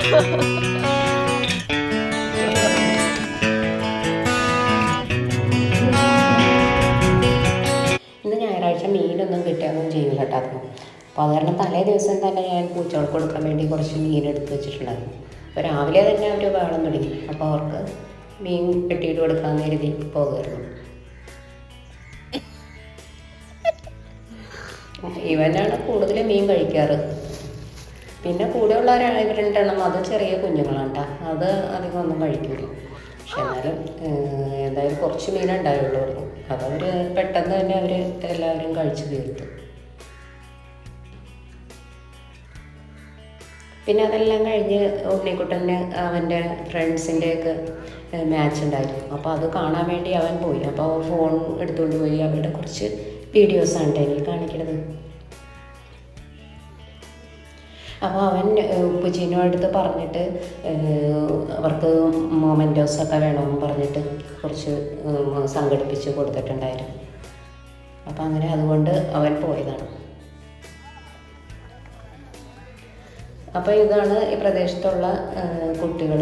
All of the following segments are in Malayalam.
ഇന്ന് ഞായറാഴ്ച മീനൊന്നും കിട്ടുകയൊന്നും ചെയ്യില്ല കേട്ടോ അതൊന്നും. അപ്പോൾ അത് കാരണം തലേ ദിവസം തന്നെ ഞാൻ പൂച്ചകൾക്ക് കൊടുക്കാൻ വേണ്ടി കുറച്ച് മീൻ എടുത്ത് വെച്ചിട്ടുണ്ടായിരുന്നു. അപ്പോൾ രാവിലെ തന്നെ അവർ വേണം തുടങ്ങി. അപ്പോൾ അവർക്ക് മീൻ കെട്ടിയിട്ട് കൊടുക്കാമെന്ന് കരുതി പോകുമായിരുന്നു. ഇവനാണ് കൂടുതൽ മീൻ കഴിക്കാറ്. പിന്നെ കൂടെയുള്ള ഇവരുണ്ടെണ്ണം അത് ചെറിയ കുഞ്ഞുങ്ങളാണ് കേട്ടോ. അത് അധികം ഒന്നും കഴിക്കില്ല. പക്ഷെ എന്നാലും എന്തായാലും കുറച്ച് മീനേ ഉണ്ടായുള്ളൂ. അതവർ പെട്ടെന്ന് തന്നെ അവർ എല്ലാവരും കഴിച്ച് തീർത്തു. പിന്നെ അതെല്ലാം കഴിഞ്ഞ് ഉണ്ണിക്കുട്ടന് അവൻ്റെ ഫ്രണ്ട്സിൻ്റെയൊക്കെ മാച്ച് ഉണ്ടായിരുന്നു. അപ്പോൾ അത് കാണാൻ വേണ്ടി അവൻ പോയി. അപ്പോൾ ഫോൺ എടുത്തുകൊണ്ട് പോയി അവരുടെ കുറച്ച് വീഡിയോസാണ് കേട്ടോ എനിക്ക് കാണിക്കണത്. അപ്പോൾ അവൻ ഉപ്പുച്ചീനോ അടുത്ത് പറഞ്ഞിട്ട് അവർക്ക് മൊമെൻറ്റോസൊക്കെ വേണമെന്ന് പറഞ്ഞിട്ട് കുറച്ച് സംഘടിപ്പിച്ച് കൊടുത്തിട്ടുണ്ടായിരുന്നു. അപ്പോൾ അങ്ങനെ അതുകൊണ്ട് അവൻ പോയതാണ്. അപ്പോൾ ഇതാണ് ഈ പ്രദേശത്തുള്ള കുട്ടികൾ.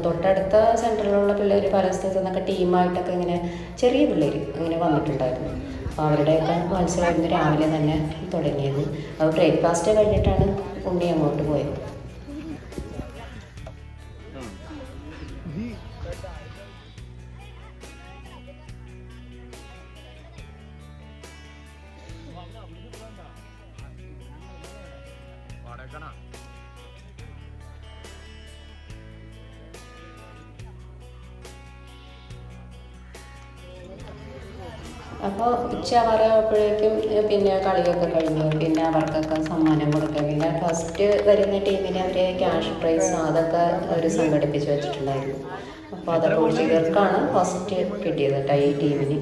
തൊട്ടടുത്ത സെൻറ്ററിലുള്ള പിള്ളേർ പല സ്ഥലത്തു നിന്നൊക്കെ ടീമായിട്ടൊക്കെ ഇങ്ങനെ ചെറിയ പിള്ളേർ ഇങ്ങനെ വന്നിട്ടുണ്ടായിരുന്നു. അപ്പോൾ അവരുടെയൊക്കെ മത്സരമായിരുന്നു രാവിലെ തന്നെ തുടങ്ങിയത്. അപ്പോൾ ബ്രേക്ക്ഫാസ്റ്റ് കഴിഞ്ഞിട്ടാണ് ഉണ്ണി അങ്ങോട്ട് പോയത്. അപ്പോൾ ഉച്ചയാവാറായപ്പോഴേക്കും പിന്നെ കളിയൊക്കെ കഴിഞ്ഞു. പിന്നെ അവർക്കൊക്കെ സമ്മാനം കൊടുക്കുക. പിന്നെ ഫസ്റ്റ് വരുന്ന ടീമിന് അവർ ക്യാഷ് പ്രൈസ് അതൊക്കെ അവർ സംഘടിപ്പിച്ച് വെച്ചിട്ടുണ്ടായിരുന്നു. അപ്പോൾ അതൊക്കെ കുറിച്ച് ഇവർക്കാണ് ഫസ്റ്റ് കിട്ടിയത് കേട്ടോ ഈ ടീമിന്.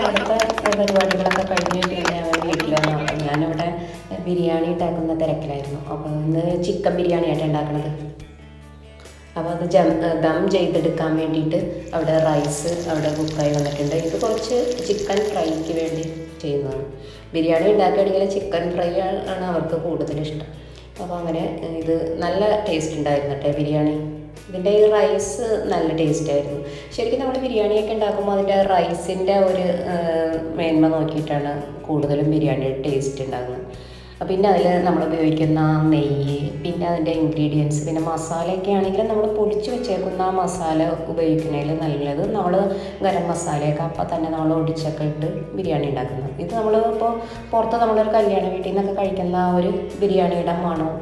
അടുത്ത പരിപാടികളൊക്കെ കഴിഞ്ഞ് പിന്നെ അവർ വീട്ടിൽ വന്നു. അപ്പം ഞാനിവിടെ ബിരിയാണി ഉണ്ടാക്കുന്ന തിരക്കിലായിരുന്നു. അപ്പോൾ ഇന്ന് ചിക്കൻ ബിരിയാണിയായിട്ട് ഉണ്ടാക്കുന്നത്. അപ്പോൾ അത് ദം ചെയ്തെടുക്കാൻ വേണ്ടിയിട്ട് അവിടെ റൈസ് അവിടെ കുക്കായി വന്നിട്ടുണ്ട്. ഇത് കുറച്ച് ചിക്കൻ ഫ്രൈക്ക് വേണ്ടി ചെയ്യുന്നതാണ്. ബിരിയാണി ഉണ്ടാക്കുകയാണെങ്കിൽ ചിക്കൻ ഫ്രൈ ആണ് അവർക്ക് കൂടുതലിഷ്ടം. അപ്പോൾ അങ്ങനെ ഇത് നല്ല ടേസ്റ്റ് ഉണ്ടായിരുന്നു കേട്ടോ ബിരിയാണി. ഇതിൻ്റെ ഈ റൈസ് നല്ല ടേസ്റ്റായിരുന്നു. ശരിക്കും നമ്മൾ ബിരിയാണിയൊക്കെ ഉണ്ടാക്കുമ്പോൾ അതിൻ്റെ റൈസിൻ്റെ ഒരു മേന്മ നോക്കിയിട്ടാണ് കൂടുതലും ബിരിയാണിയുടെ ടേസ്റ്റ് ഉണ്ടാകുന്നത്. പിന്നെ അതിൽ നമ്മൾ ഉപയോഗിക്കുന്ന നെയ്യ്, പിന്നെ അതിൻ്റെ ഇൻഗ്രീഡിയൻസ്, പിന്നെ മസാലയൊക്കെ ആണെങ്കിലും നമ്മൾ പൊടിച്ച് വെച്ചേക്കുന്ന ആ മസാല ഉപയോഗിക്കുന്നതിൽ നല്ലത് നമ്മൾ ഗരം മസാലയൊക്കെ അപ്പം തന്നെ നമ്മൾ ഒടിച്ചൊക്കെ ഇട്ട് ബിരിയാണി ഉണ്ടാക്കുന്നത്. ഇത് നമ്മൾ ഇപ്പോൾ പുറത്ത് നമ്മളൊരു കല്യാണ വീട്ടിൽ നിന്നൊക്കെ കഴിക്കുന്ന ആ ഒരു ബിരിയാണിയുടെ മണവും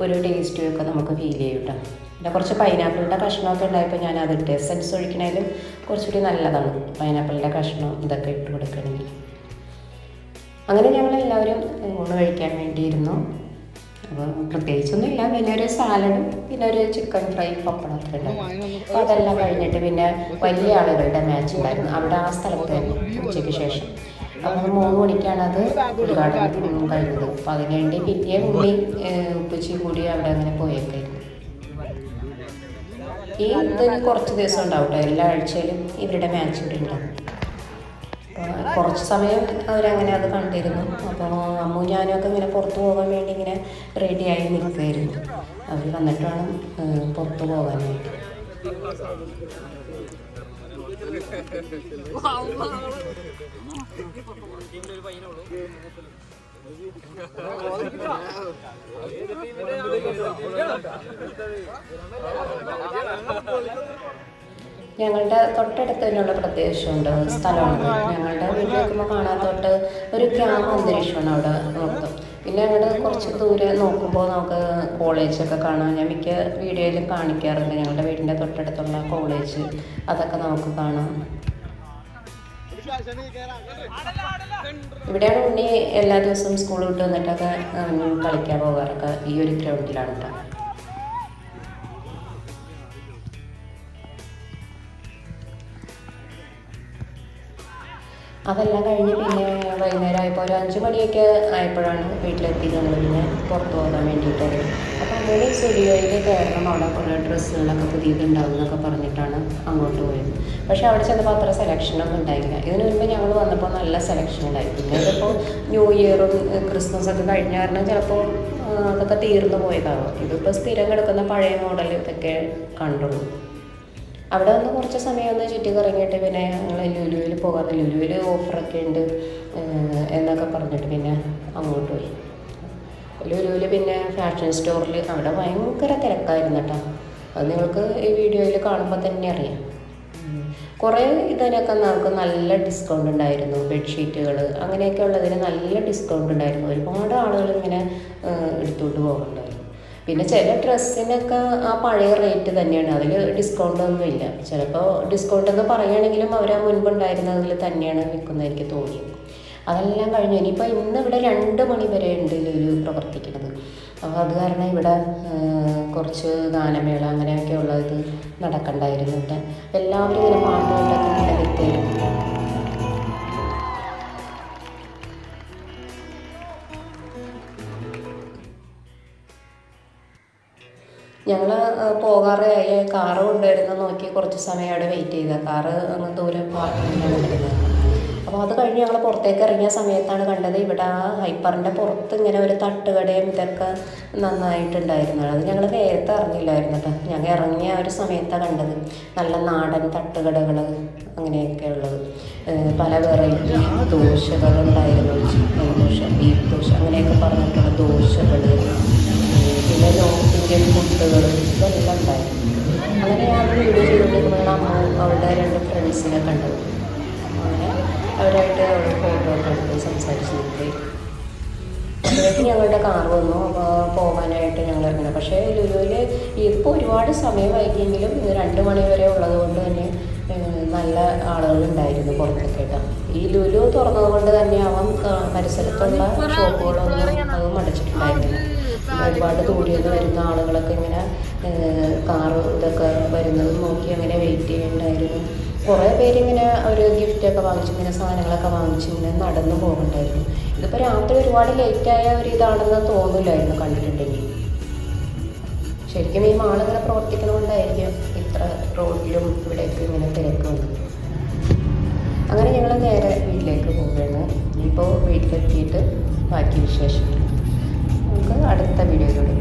ഒരു ടേസ്റ്റും ഒക്കെ നമുക്ക് ഫീൽ ചെയ്യും കേട്ടോ. പിന്നെ കുറച്ച് പൈനാപ്പിളിൻ്റെ കഷ്ണമൊക്കെ ഉണ്ടായപ്പോൾ ഞാൻ അതിട്ട് എസൻസ് ഒഴിക്കണേലും കുറച്ചുകൂടി നല്ലതാണ് പൈനാപ്പിളിൻ്റെ കഷ്ണം ഇതൊക്കെ ഇട്ട് കൊടുക്കണമെങ്കിൽ. അങ്ങനെ ഞങ്ങളെല്ലാവരും ഊണ് കഴിക്കാൻ വേണ്ടിയിരുന്നു. അപ്പോൾ പ്രത്യേകിച്ചൊന്നുമില്ല. പിന്നെ ഒരു സാലഡും പിന്നെ ഒരു ചിക്കൻ ഫ്രൈ പപ്പടം ഒക്കെ ഉണ്ടായിരുന്നു. അപ്പോൾ അതെല്ലാം കഴിഞ്ഞിട്ട് പിന്നെ വലിയ ആളുകളുടെ മാച്ച് ഉണ്ടായിരുന്നു അവിടെ ആ സ്ഥലത്ത് തന്നെ ഉച്ചയ്ക്ക് ശേഷം. അപ്പോൾ 3 മണിക്കാണ് അത് ഉദ്ഘാടനം കഴിഞ്ഞത്. അപ്പോൾ അതിന് വേണ്ടി പിന്നെ ഉണ്ണി ഉപ്പച്ചി കൂടി അവിടെ അങ്ങനെ പോയേക്കായിരുന്നു. ഈ ഇതിന് കുറച്ച് ദിവസം ഉണ്ടാവും കേട്ടോ. എല്ലാ ആഴ്ചയിലും ഇവരുടെ മാച്ച് ഇവിടെ ഉണ്ടാവും. കുറച്ച് സമയം അവരങ്ങനെ അത് കണ്ടിരുന്നു. അപ്പോൾ അമ്മു ഞാനൊക്കെ ഇങ്ങനെ പുറത്ത് പോകാൻ വേണ്ടി ഇങ്ങനെ റെഡിയായി നിൽക്കുമായിരുന്നു. അവർ വന്നിട്ട് വേണം പുറത്ത് പോകാനായിട്ട്. ഞങ്ങളുടെ തൊട്ടടുത്ത് തന്നെയുള്ള പ്രദേശമുണ്ട്, സ്ഥലമാണ്. ഞങ്ങളുടെ വീട്ടിൽ നോക്കുമ്പോൾ കാണാൻ തൊട്ട് ഒരു ഗ്രാമ അന്തരീക്ഷമാണ് അവിടെ മൊത്തം. പിന്നെ ഞങ്ങളുടെ കുറച്ച് ദൂരെ നോക്കുമ്പോൾ നമുക്ക് കോളേജൊക്കെ കാണാം. ഞാൻ മിക്ക വീഡിയോയിലും കാണിക്കാറുണ്ട് ഞങ്ങളുടെ വീടിൻ്റെ തൊട്ടടുത്തുള്ള കോളേജ്. അതൊക്കെ നമുക്ക് കാണാം. ഇവിടെയാണ് ഉണ്ണി എല്ലാ ദിവസവും സ്കൂൾ വിട്ട് വന്നിട്ടൊക്കെ കളിക്കാൻ പോകാറൊക്കെ ഈ ഒരു ഗ്രൗണ്ടിലാണ് കേട്ടോ. അതെല്ലാം കഴിഞ്ഞ് പിന്നെ വൈകുന്നേരം ആയപ്പോൾ ഒരു 5 മണിയൊക്കെ ആയപ്പോഴാണ് വീട്ടിലെത്തി ഞങ്ങൾ പിന്നെ പുറത്ത് പോകാൻ വേണ്ടിയിട്ട് അപ്പോൾ അങ്ങനെ സുലിയോയിൽ കയറണം, അവിടെ കുറേ ഡ്രസ്സുകളൊക്കെ പുതിയതുണ്ടാവും എന്നൊക്കെ പറഞ്ഞിട്ടാണ് അങ്ങോട്ട് പോയത്. പക്ഷേ അവിടെ ചെന്നപ്പോൾ അത്ര സെലക്ഷനൊന്നും ഉണ്ടായില്ല. ഇതിന് മുൻപ് ഞങ്ങൾ വന്നപ്പോൾ നല്ല സെലക്ഷൻ ഉണ്ടായി. പിന്നെ ഇതിപ്പോൾ ന്യൂ ഇയറും ക്രിസ്മസൊക്കെ കഴിഞ്ഞ കാരണം ചിലപ്പോൾ അതൊക്കെ തീർന്നു പോയതാവും. ഇതിപ്പോൾ സ്ഥിരം കിടക്കുന്ന പഴയ മോഡൽ ഇതൊക്കെ കണ്ടുള്ളൂ. അവിടെ വന്ന് കുറച്ച് സമയം ഒന്ന് ചുറ്റി കറങ്ങിയിട്ട് പിന്നെ ഞങ്ങൾ ലുലുവിൽ പോകാതെ, ലുലുവിൽ ഓഫറൊക്കെ ഉണ്ട് എന്നൊക്കെ പറഞ്ഞിട്ട് പിന്നെ അങ്ങോട്ട് പോയി. ലുലുവിൽ പിന്നെ ഫാഷൻ സ്റ്റോറിൽ അവിടെ ഭയങ്കര തിരക്കായിരുന്നു കേട്ടോ. അത് നിങ്ങൾക്ക് ഈ വീഡിയോയിൽ കാണുമ്പോൾ തന്നെ അറിയാം. കുറേ ഇതിനൊക്കെ നമുക്ക് നല്ല ഡിസ്കൗണ്ട് ഉണ്ടായിരുന്നു. ബെഡ്ഷീറ്റുകൾ അങ്ങനെയൊക്കെ ഉള്ളതിന് നല്ല ഡിസ്കൗണ്ട് ഉണ്ടായിരുന്നു. ഒരുപാട് ആളുകൾ ഇങ്ങനെ എടുത്തുകൊണ്ട് പോകുന്നുണ്ടായിരുന്നു. പിന്നെ ചില ഡ്രസ്സിനൊക്കെ ആ പഴയ റേറ്റ് തന്നെയാണ്, അതിൽ ഡിസ്കൗണ്ടൊന്നുമില്ല. ചിലപ്പോൾ ഡിസ്കൗണ്ട് എന്ന് പറയുകയാണെങ്കിലും അവർ ആ മുൻപുണ്ടായിരുന്നതിൽ തന്നെയാണ് വിൽക്കുന്നത് എനിക്ക് തോന്നിയത്. അതെല്ലാം കഴിഞ്ഞു. ഇനിയിപ്പോൾ ഇവിടെ 2 മണി വരെ ഉണ്ട് ലുലു പ്രവർത്തിക്കുന്നത്. അപ്പോൾ അത് കാരണം ഇവിടെ കുറച്ച് ഗാനമേള അങ്ങനെയൊക്കെ ഉള്ളത് നടക്കണ്ടായിരുന്നു. ഇവിടെ എല്ലാവരും ഇങ്ങനെ പാട്ടുകൊണ്ടൊക്കെ നല്ല വ്യക്തിയായിരുന്നു. ഞങ്ങൾ പോകാറായ കാറ് കൊണ്ടുവരുന്ന നോക്കി കുറച്ച് സമയം അവിടെ വെയിറ്റ് ചെയ്ത കാറ് അങ്ങ് ദൂരെ പാർക്കിങ്ങിലാണ് വരുന്നത്. അപ്പോൾ അത് കഴിഞ്ഞ് ഞങ്ങൾ പുറത്തേക്ക് ഇറങ്ങിയ സമയത്താണ് കണ്ടത് ഇവിടെ ആ ഹൈപ്പറിൻ്റെ പുറത്ത് ഇങ്ങനെ ഒരു തട്ടുകടയും ഇതൊക്കെ നന്നായിട്ടുണ്ടായിരുന്നു. അത് ഞങ്ങൾ നേരത്തെ അറിഞ്ഞില്ലായിരുന്നു കേട്ടോ. ഞങ്ങൾ ഇറങ്ങിയ ഒരു സമയത്താണ് കണ്ടത്. നല്ല നാടൻ തട്ടുകടകൾ അങ്ങനെയൊക്കെ ഉള്ളത്, പല വെറൈറ്റി ദോശകളുണ്ടായിരുന്നു. ചിക്കൻ ദോശ, ബീഫ് ദോശ അങ്ങനെയൊക്കെ പറഞ്ഞിട്ടുള്ള ദോശകൾ, പിന്നെ നോർത്ത് ഇന്ത്യൻ ഫുഡുകൾ ഇതെല്ലാം ഉണ്ടായിരുന്നു. അങ്ങനെ ഞാൻ വീഡിയോ ചെയ്തുകൊണ്ടിരിക്കുമ്പോൾ അമ്മ അവളുടെ 2 ഫ്രണ്ട്സിനെ കണ്ടത്. അങ്ങനെ അവരായിട്ട് അവൾ ഫോട്ടോ ഒക്കെ എടുത്ത് സംസാരിച്ച് നിൽക്കി. അപ്പോഴേക്ക് ഞങ്ങളുടെ കാർ വന്നു. പോകാനായിട്ട് ഞങ്ങൾ ഇറങ്ങണം. പക്ഷേ ലുലുവിൽ ഇതിപ്പോൾ ഒരുപാട് സമയം വൈകിയെങ്കിലും 2 മണി വരെ ഉള്ളത് കൊണ്ട് തന്നെ നല്ല ആളുകളുണ്ടായിരുന്നു പുറത്തൊക്കെ കേട്ടോ. ഈ ലുലു തുറന്നത് കൊണ്ട് തന്നെ അവൻ പരിസരത്തുള്ള ഷോപ്പുകളൊന്നും അതും അടച്ചിട്ടുണ്ടായിരുന്നില്ല. ഒരുപാട് ദൂരെന്ന് വരുന്ന ആളുകളൊക്കെ ഇങ്ങനെ കാറ് ഇതൊക്കെ വരുന്നത് നോക്കി അങ്ങനെ വെയിറ്റ് ചെയ്യുന്നുണ്ടായിരുന്നു. കുറേ പേരിങ്ങനെ ഒരു ഗിഫ്റ്റൊക്കെ വാങ്ങിച്ച് ഇങ്ങനെ സാധനങ്ങളൊക്കെ വാങ്ങിച്ച് ഇങ്ങനെ നടന്നു പോകുന്നുണ്ടായിരുന്നു. ഇതിപ്പോൾ രാത്രി ഒരുപാട് ലേറ്റായ ഒരു ഇതാണെന്ന് തോന്നില്ലായിരുന്നു കണ്ടിട്ടുണ്ടെങ്കിൽ. ശരിക്കും ഈ മാളിങ്ങനെ പ്രവർത്തിക്കണമുണ്ടായിരിക്കും ഇത്ര റോഡിലും ഇവിടേക്ക് ഇങ്ങനെ തിരക്ക് വന്നത്. അങ്ങനെ ഞങ്ങൾ നേരെ വീട്ടിലേക്ക് പോവുകയാണ്. ഇപ്പോൾ വീട്ടിലെത്തിയിട്ട് ബാക്കി വിശേഷം നമുക്ക് അടുത്ത വീഡിയോയിലൂടെ